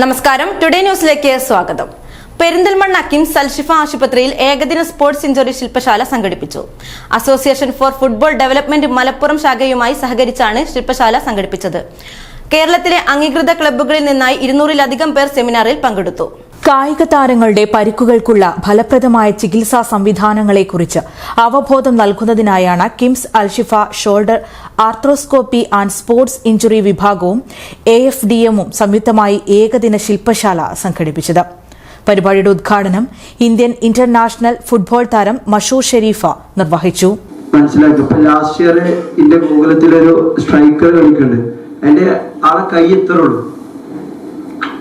നമസ്കാരം, ടുഡേ ന്യൂസിലേക്ക് സ്വാഗതം. പെരിന്തൽമണ്ണ കിംസ് അൽഷിഫ ആശുപത്രിയിൽ ഏകദിന സ്പോർട്സ് ഇഞ്ചുറി ശില്പശാല സംഘടിപ്പിച്ചു. Association for football development Malappuram ശാഖയുമായി സഹകരിച്ചാണ് ശില്പശാല സംഘടിപ്പിച്ചത്. കേരളത്തിലെ അംഗീകൃത ക്ലബ്ബുകളിൽ നിന്നായി 200-ലധികം പേർ സെമിനാറിൽ പങ്കെടുത്തു. കായിക താരങ്ങളുടെ പരിക്കുകൾക്കുള്ള ഫലപ്രദമായ ചികിത്സാ സംവിധാനങ്ങളെക്കുറിച്ച് അവബോധം നൽകുന്നതിനായാണ് KIMS Alshifa shoulder arthroscopy and sports injury വിഭാഗവും AFDMഉം സംയുക്തമായി ഏകദിന ശില്പശാല സംഘടിപ്പിച്ചത്. പരിപാടിയുടെ ഉദ്ഘാടനം ഇന്ത്യൻ ഇന്റർനാഷണൽ ഫുട്ബോൾ താരം മഷൂർ ഷെരീഫ നിർവഹിച്ചു. ലാസ്റ്റ് ഇയർ ഇന്ത്യ ഗോകുലത്തിലൊരു സ്ട്രൈക്കർ കളിക്കുന്നുണ്ട്. അതിന്റെ ആളെ കൈ എത്തറുള്ളൂ,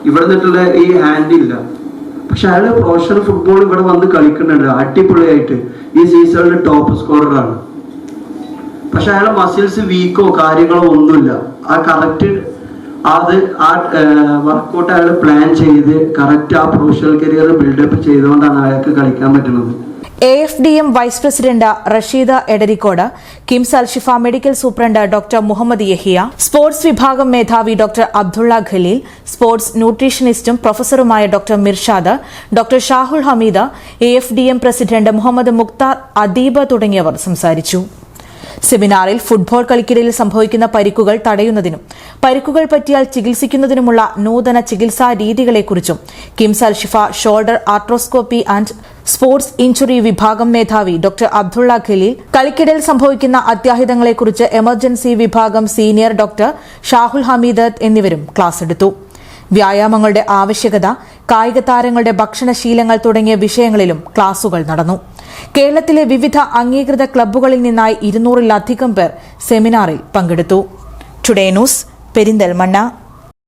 ഇവിടെ നിന്നിട്ടുള്ള ഈ ഹാൻഡ് ഇല്ല. പക്ഷെ അയാള് പ്രൊഫഷണൽ ഫുട്ബോൾ ഇവിടെ വന്ന് കളിക്കുന്നുണ്ട് അടിപൊളിയായിട്ട്. ഈ സീസണിൽ ടോപ്പ് സ്കോററാണ്. പക്ഷെ അയാളെ മസിൽസ് വീക്കോ കാര്യങ്ങളോ ഒന്നുമില്ല. ആ കറക്റ്റ് വർക്കൗട്ട് അയാൾ പ്ലാൻ ചെയ്ത് കറക്റ്റ് ആ പ്രൊഫഷണൽ കരിയർ ബിൽഡപ്പ് ചെയ്തുകൊണ്ടാണ് അയാൾക്ക് കളിക്കാൻ പറ്റുന്നത്. AFDM vice president Rasheeda Edarikode, KIMS Alshifa medical superintendent doctor Muhammad Yahiya, sports വിഭാഗം മേധാവി ഡോക്ടർ അബ്ദുള്ള ഖലീൽ, സ്പോർട്സ് ന്യൂട്രീഷനിസ്റ്റും പ്രൊഫസറുമായ doctor Mirshad, doctor Shahul Hameed, AFDM president Muhammad Mukhtar Adeeb തുടങ്ങിയവർ സംസാരിച്ചു. സെമിനാറിൽ ഫുട്ബോൾ കളിക്കിടയിൽ സംഭവിക്കുന്ന പരിക്കുകൾ തടയുന്നതിനും പരിക്കുകൾ പറ്റിയാൽ ചികിത്സിക്കുന്നതിനുമുള്ള നൂതന ചികിത്സാ രീതികളെക്കുറിച്ചും KIMS Alshifa shoulder arthroscopy and sports injury വിഭാഗം മേധാവി ഡോക്ടർ അബ്ദുള്ള ഖലീൽ, കളിക്കിടയിൽ സംഭവിക്കുന്ന അത്യാഹിതങ്ങളെക്കുറിച്ച് എമർജൻസി വിഭാഗം സീനിയർ ഡോക്ടർ ഷാഹുൽ ഹമീദ് എന്നിവരും ക്ലാസ് എടുത്തു. വ്യായാമങ്ങളുടെ ആവശ്യകത, കായിക താരങ്ങളുടെ ഭക്ഷണശീലങ്ങൾ തുടങ്ങിയ വിഷയങ്ങളിലും ക്ലാസുകൾ നടന്നു. കേരളത്തിലെ വിവിധ അംഗീകൃത ക്ലബ്ബുകളിൽ നിന്നായി 200-ലധികം പേർ സെമിനാറിൽ പങ്കെടുത്തു. Today news, Perinthalmanna.